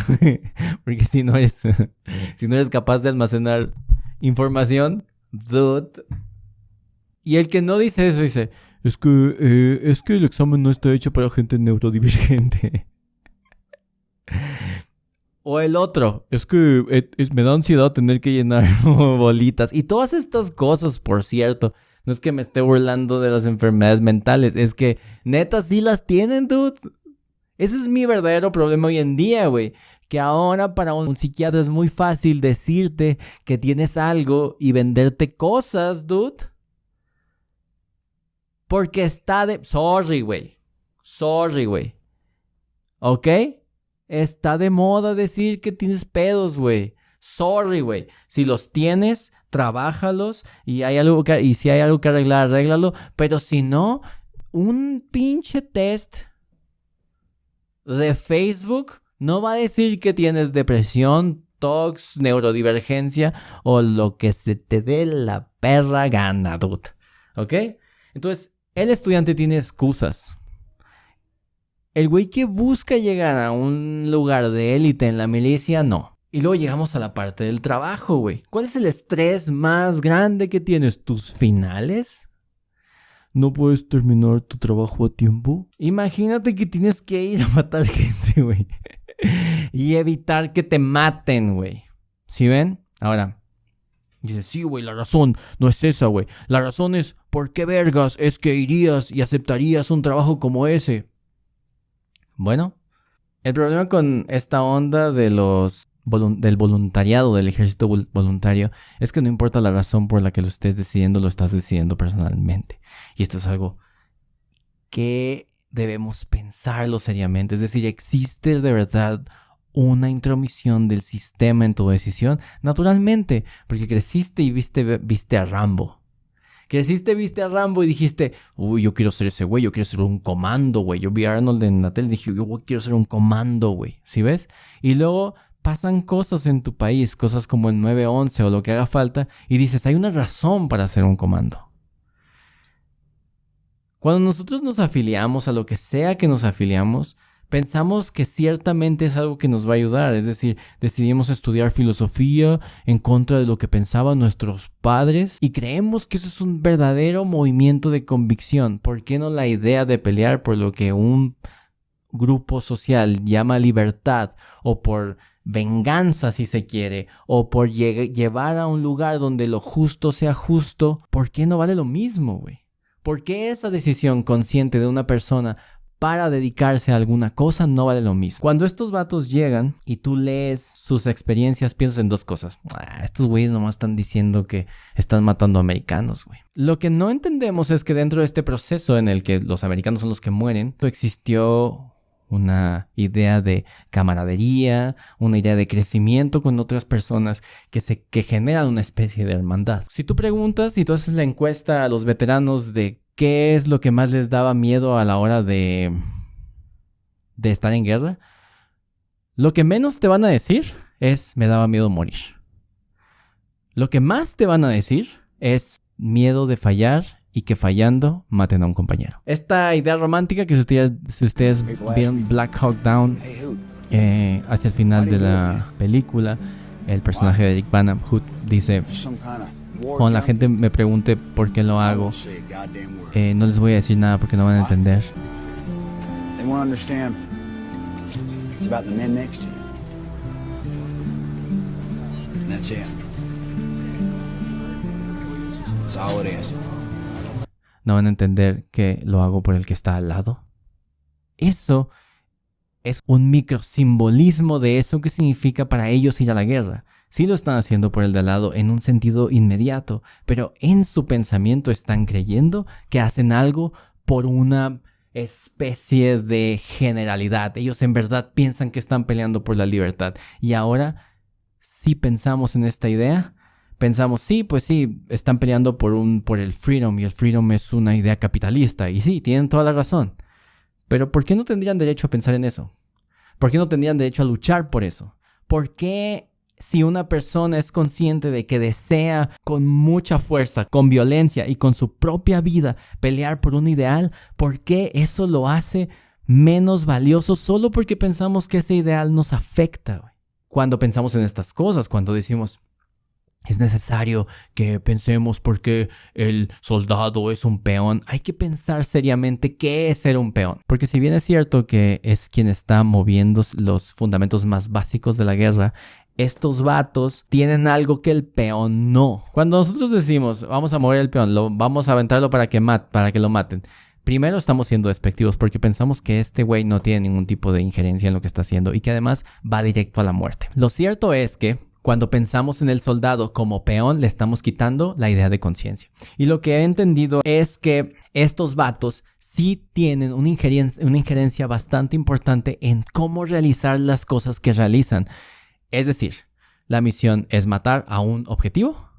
Porque si no eres capaz de almacenar información, dude. Y el que no dice eso dice, es que el examen no está hecho para gente neurodivergente. O el otro, es que me da ansiedad tener que llenar bolitas. Y todas estas cosas, por cierto, no es que me esté burlando de las enfermedades mentales, es que neta sí las tienen, dude. Ese es mi verdadero problema hoy en día, güey. Que ahora para un psiquiatra es muy fácil decirte que tienes algo y venderte cosas, dude. Porque está de... Sorry, güey. ¿Ok? Está de moda decir que tienes pedos, güey. Sorry, güey. Si los tienes, trabájalos y si hay algo que arreglar, arréglalo. Pero si no, un pinche test de Facebook no va a decir que tienes depresión, TOC, neurodivergencia o lo que se te dé la perra gana, dude. ¿Ok? Entonces, el estudiante tiene excusas. El güey que busca llegar a un lugar de élite en la milicia, no. Y luego llegamos a la parte del trabajo, güey. ¿Cuál es el estrés más grande que tienes? ¿Tus finales? ¿No puedes terminar tu trabajo a tiempo? Imagínate que tienes que ir a matar gente, güey. Y evitar que te maten, güey. ¿Sí ven? Ahora, dices, sí, güey, la razón no es esa, güey. La razón es, ¿por qué vergas es que irías y aceptarías un trabajo como ese? Bueno, el problema con esta onda del voluntariado, del ejército voluntario, es que no importa la razón por la que lo estés decidiendo, lo estás decidiendo personalmente. Y esto es algo que debemos pensarlo seriamente. Es decir, ¿existe de verdad una intromisión del sistema en tu decisión? Naturalmente, porque creciste y viste a Rambo. Viste a Rambo y dijiste, uy, yo quiero ser ese güey, yo quiero ser un comando, güey. Yo vi a Arnold en la tele y dije, yo quiero ser un comando, güey. ¿Sí ves? Y luego pasan cosas en tu país, cosas como el 9/11 o lo que haga falta, y dices, hay una razón para ser un comando. Cuando nosotros nos afiliamos a lo que sea que nos afiliamos, pensamos que ciertamente es algo que nos va a ayudar. Es decir, decidimos estudiar filosofía en contra de lo que pensaban nuestros padres y creemos que eso es un verdadero movimiento de convicción. ¿Por qué no la idea de pelear por lo que un grupo social llama libertad o por venganza, si se quiere, o por llevar a un lugar donde lo justo sea justo? ¿Por qué no vale lo mismo, güey? ¿Por qué esa decisión consciente de una persona para dedicarse a alguna cosa no vale lo mismo? Cuando estos vatos llegan y tú lees sus experiencias, piensas en dos cosas. Estos güeyes nomás están diciendo que están matando americanos, güey. Lo que no entendemos es que dentro de este proceso en el que los americanos son los que mueren, existió una idea de camaradería, una idea de crecimiento con otras personas que generan una especie de hermandad. Si tú preguntas y tú haces la encuesta a los veteranos de qué es lo que más les daba miedo a la hora de estar en guerra, lo que menos te van a decir es me daba miedo morir. Lo que más te van a decir es miedo de fallar y que fallando maten a un compañero. Esta idea romántica que si ustedes vieron Black Hawk Down Hacia el final de la película, el personaje de Eric Bana dice: cuando la gente me pregunte por qué lo hago, no les voy a decir nada porque no van a entender. They won't understand. It's about the men next to you. And that's it. That's all it is. No van a entender que lo hago por el que está al lado. Eso es un microsimbolismo de eso que significa para ellos ir a la guerra. Sí lo están haciendo por el de al lado en un sentido inmediato, pero en su pensamiento están creyendo que hacen algo por una especie de generalidad. Ellos en verdad piensan que están peleando por la libertad. Y ahora, si pensamos en esta idea, pensamos, sí, pues sí, están peleando por el freedom, y el freedom es una idea capitalista. Y sí, tienen toda la razón. Pero ¿por qué no tendrían derecho a pensar en eso? ¿Por qué no tendrían derecho a luchar por eso? ¿Por qué, si una persona es consciente de que desea con mucha fuerza, con violencia y con su propia vida pelear por un ideal, por qué eso lo hace menos valioso solo porque pensamos que ese ideal nos afecta? Cuando pensamos en estas cosas, cuando decimos: es necesario que pensemos por qué el soldado es un peón, hay que pensar seriamente qué es ser un peón. Porque si bien es cierto que es quien está moviendo los fundamentos más básicos de la guerra, estos vatos tienen algo que el peón no. Cuando nosotros decimos: vamos a mover el peón, vamos a aventarlo para que lo maten, primero estamos siendo despectivos porque pensamos que este güey no tiene ningún tipo de injerencia en lo que está haciendo y que además va directo a la muerte. Lo cierto es que cuando pensamos en el soldado como peón, le estamos quitando la idea de conciencia. Y lo que he entendido es que estos vatos sí tienen una injerencia bastante importante en cómo realizar las cosas que realizan. Es decir, la misión es matar a un objetivo.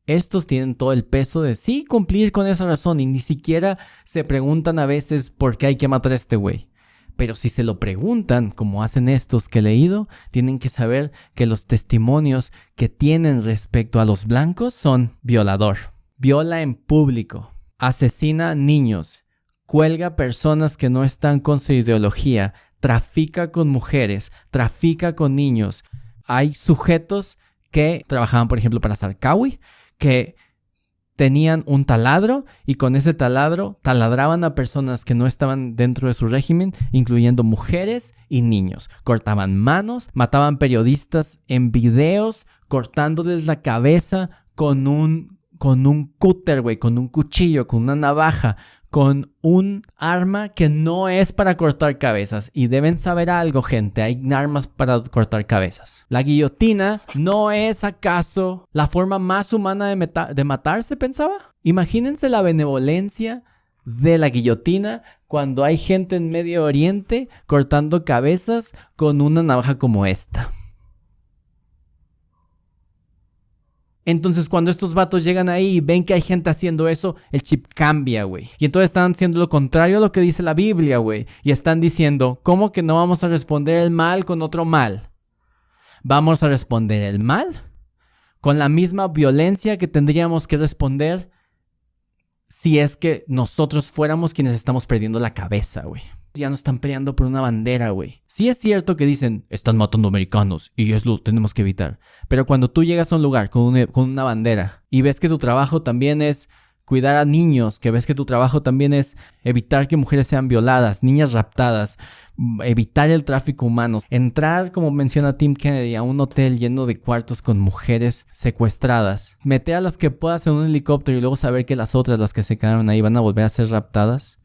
Estos tienen todo el peso de sí cumplir con esa razón y ni siquiera se preguntan a veces por qué hay que matar a este güey. Pero si se lo preguntan, como hacen estos que he leído, tienen que saber que los testimonios que tienen respecto a los blancos son violador, viola en público, asesina niños, cuelga personas que no están con su ideología, trafica con mujeres, trafica con niños. Hay sujetos que trabajaban, por ejemplo, para Zarqawi, que tenían un taladro y con ese taladro taladraban a personas que no estaban dentro de su régimen, incluyendo mujeres y niños. Cortaban manos, mataban periodistas en videos, cortándoles la cabeza con un cúter, güey, con un cuchillo, con una navaja, con un arma que no es para cortar cabezas. Y deben saber algo, gente, hay armas para cortar cabezas. La guillotina no es acaso la forma más humana de matar, ¿se pensaba? Imagínense la benevolencia de la guillotina cuando hay gente en Medio Oriente cortando cabezas con una navaja como esta. Entonces cuando estos vatos llegan ahí y ven que hay gente haciendo eso, el chip cambia, güey. Y entonces están haciendo lo contrario a lo que dice la Biblia, güey. Y están diciendo: ¿cómo que no vamos a responder el mal con otro mal? Vamos a responder el mal con la misma violencia que tendríamos que responder si es que nosotros fuéramos quienes estamos perdiendo la cabeza, güey. Ya no están peleando por una bandera, güey. Sí es cierto que dicen: están matando americanos y eso lo tenemos que evitar. Pero cuando tú llegas a un lugar con una bandera y ves que tu trabajo también es cuidar a niños, que ves que tu trabajo también es evitar que mujeres sean violadas, niñas raptadas, evitar el tráfico humano, entrar, como menciona Tim Kennedy, a un hotel lleno de cuartos con mujeres secuestradas, meter a las que puedas en un helicóptero y luego saber que las otras, las que se quedaron ahí, van a volver a ser raptadas,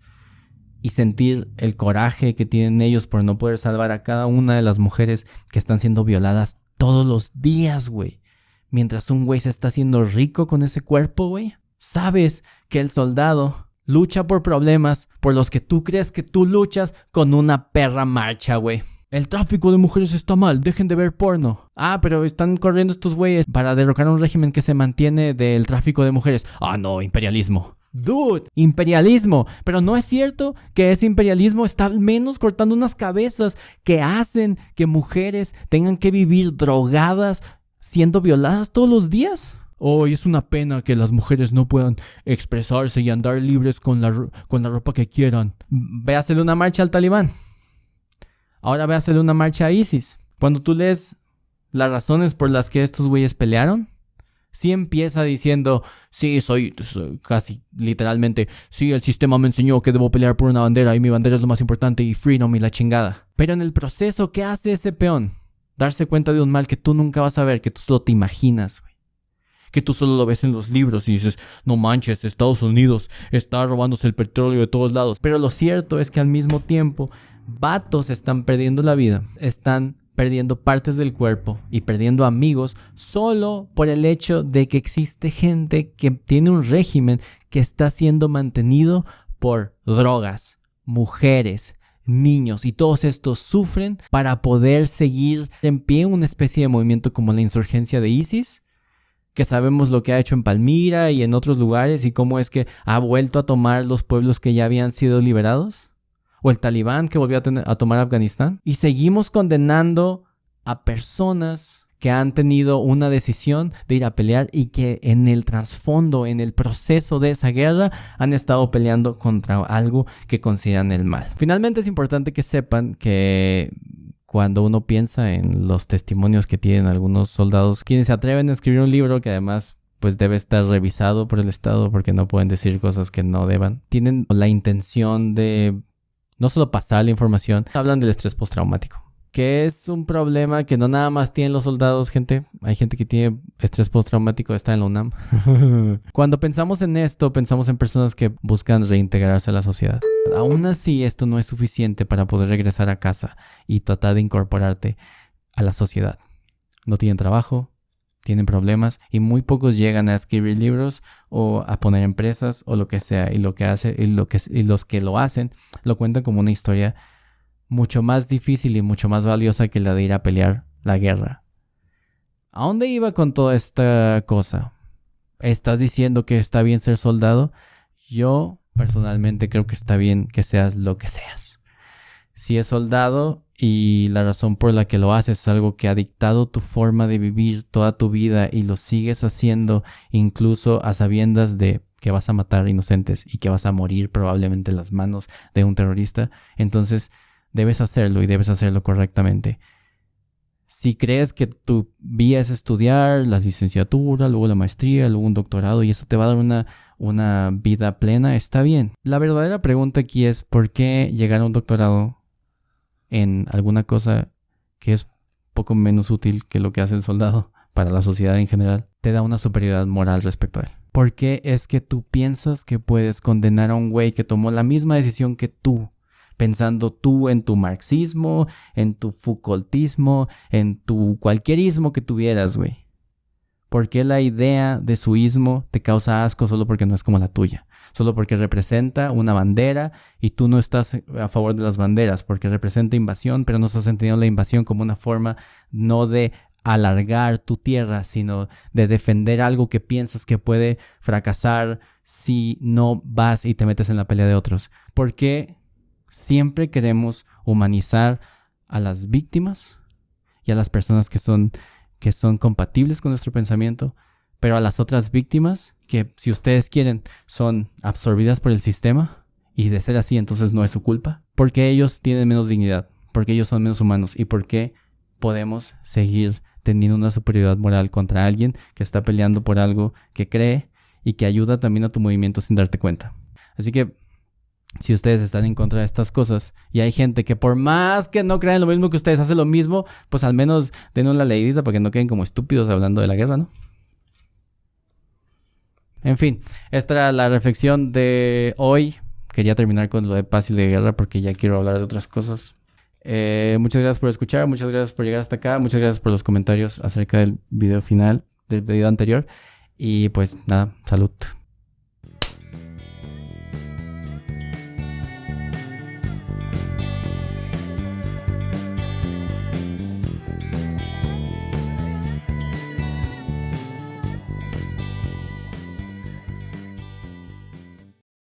y sentir el coraje que tienen ellos por no poder salvar a cada una de las mujeres que están siendo violadas todos los días, güey. Mientras un güey se está haciendo rico con ese cuerpo, güey. Sabes que el soldado lucha por problemas por los que tú crees que tú luchas con una perra marcha, güey. El tráfico de mujeres está mal, dejen de ver porno. Ah, pero están corriendo estos güeyes para derrocar un régimen que se mantiene del tráfico de mujeres. Ah, no, imperialismo. Dude, imperialismo. Pero no es cierto que ese imperialismo está al menos cortando unas cabezas que hacen que mujeres tengan que vivir drogadas, siendo violadas todos los días. Hoy es una pena que las mujeres no puedan expresarse y andar libres con la ropa que quieran. Ve a hacerle una marcha al talibán. Ahora ve a hacerle una marcha a ISIS. Cuando tú lees las razones por las que estos güeyes pelearon, sí empieza diciendo, sí, soy casi literalmente, sí, el sistema me enseñó que debo pelear por una bandera y mi bandera es lo más importante y freedom y la chingada. Pero en el proceso, ¿qué hace ese peón? Darse cuenta de un mal que tú nunca vas a ver, que tú solo te imaginas, güey. Que tú solo lo ves en los libros y dices, no manches, Estados Unidos está robándose el petróleo de todos lados. Pero lo cierto es que al mismo tiempo, vatos están perdiendo la vida, están perdiendo partes del cuerpo y perdiendo amigos solo por el hecho de que existe gente que tiene un régimen que está siendo mantenido por drogas, mujeres, niños, y todos estos sufren para poder seguir en pie una especie de movimiento como la insurgencia de ISIS, que sabemos lo que ha hecho en Palmira y en otros lugares y cómo es que ha vuelto a tomar los pueblos que ya habían sido liberados. O el Talibán que volvió a tomar Afganistán. Y seguimos condenando a personas que han tenido una decisión de ir a pelear y que en el trasfondo, en el proceso de esa guerra, han estado peleando contra algo que consideran el mal. Finalmente es importante que sepan que cuando uno piensa en los testimonios que tienen algunos soldados, quienes se atreven a escribir un libro que además pues debe estar revisado por el Estado porque no pueden decir cosas que no deban, tienen la intención de no solo pasar la información, hablan del estrés postraumático, que es un problema que no nada más tienen los soldados, gente. Hay gente que tiene estrés postraumático, está en la UNAM. Cuando pensamos en esto, pensamos en personas que buscan reintegrarse a la sociedad. Aún así, esto no es suficiente para poder regresar a casa y tratar de incorporarte a la sociedad. No tienen trabajo, tienen problemas y muy pocos llegan a escribir libros o a poner empresas o lo que sea, y los que lo hacen lo cuentan como una historia mucho más difícil y mucho más valiosa que la de ir a pelear la guerra. ¿A dónde iba con toda esta cosa? ¿Estás diciendo que está bien ser soldado? Yo personalmente creo que está bien que seas lo que seas. Si es soldado y la razón por la que lo haces es algo que ha dictado tu forma de vivir toda tu vida y lo sigues haciendo incluso a sabiendas de que vas a matar inocentes y que vas a morir probablemente en las manos de un terrorista, entonces debes hacerlo y debes hacerlo correctamente. Si crees que tu vía es estudiar la licenciatura, luego la maestría, luego un doctorado y eso te va a dar una vida plena, está bien. La verdadera pregunta aquí es ¿por qué llegar a un doctorado en alguna cosa que es poco menos útil que lo que hace el soldado para la sociedad en general te da una superioridad moral respecto a él? ¿Por qué es que tú piensas que puedes condenar a un güey que tomó la misma decisión que tú, pensando tú en tu marxismo, en tu Foucaultismo, en tu cualquierismo que tuvieras, güey? ¿Por qué la idea de su ismo te causa asco solo porque no es como la tuya? Solo porque representa una bandera y tú no estás a favor de las banderas, porque representa invasión, pero no estás entendiendo la invasión como una forma no de alargar tu tierra, sino de defender algo que piensas que puede fracasar si no vas y te metes en la pelea de otros. ¿Por qué siempre queremos humanizar a las víctimas y a las personas que son compatibles con nuestro pensamiento, pero a las otras víctimas que, si ustedes quieren, son absorbidas por el sistema, y de ser así entonces no es su culpa? Porque ellos tienen menos dignidad, porque ellos son menos humanos, y porque podemos seguir teniendo una superioridad moral contra alguien que está peleando por algo que cree y que ayuda también a tu movimiento sin darte cuenta. Así que si ustedes están en contra de estas cosas y hay gente que por más que no crean lo mismo que ustedes hace lo mismo, pues al menos den una leidita para que no queden como estúpidos hablando de la guerra, ¿no? En fin, esta era la reflexión de hoy. Quería terminar con lo de paz y de guerra porque ya quiero hablar de otras cosas. Muchas gracias por escuchar, muchas gracias por llegar hasta acá, muchas gracias por los comentarios acerca del video final, del video anterior. Y pues nada, salud.